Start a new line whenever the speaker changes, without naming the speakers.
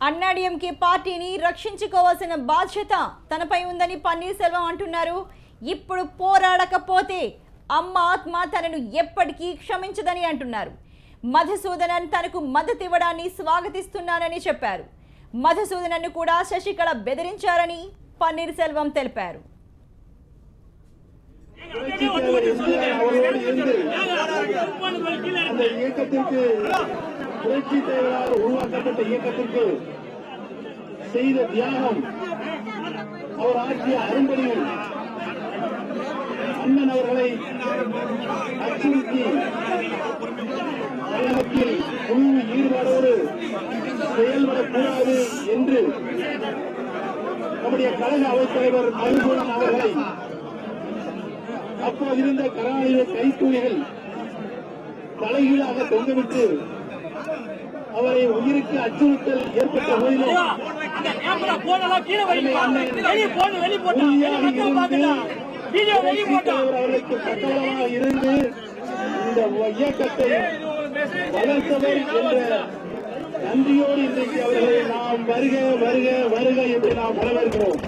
అన్నాడీఎంకే పార్టీని రక్షించుకోవాల్సిన బాధ్యత తనపై ఉందని పన్నీర్ సెల్వం అంటున్నారు. ఇప్పుడు పోరాడకపోతే అమ్మ ఆత్మ తనను ఎప్పటికీ క్షమించదని అంటున్నారు. మధుసూదనన్ తనకు మద్దతు ఇవ్వడాన్ని స్వాగతిస్తున్నానని చెప్పారు. మధుసూదనన్ను కూడా శశికళ బెదిరించారని పన్నీర్ సెల్వం తెలిపారు.
புரட்சி தலைவரால் உருவாக்கப்பட்ட இயக்கத்திற்கு செய்த தியாகம், அவர் ஆற்றிய அரும்பணிகள், அண்ணன் அவர்களை அச்சுறுத்தி தமிழகத்தில் முழு ஈடுபாடோடு செயல்படக்கூடாது என்று நம்முடைய கழக அவைத் தலைவர் மதுசூதனன் அவர்களை அப்போதிருந்த கருணாநிதி கைத்தூணிகள் தலைகீழாக தொங்கவிட்டு அவரை உயிருக்கு அச்சுறுத்தல் ஏற்பட்ட போதிலும் அவர்களுக்கு பக்கபலமாக இருந்து இந்த இயக்கத்தை வளர்த்தவர் என்ற நன்றியோடு இன்றைக்கு அவர்களை நாம் வருக வருக வருக என்று நாம் வரவேற்கிறோம்.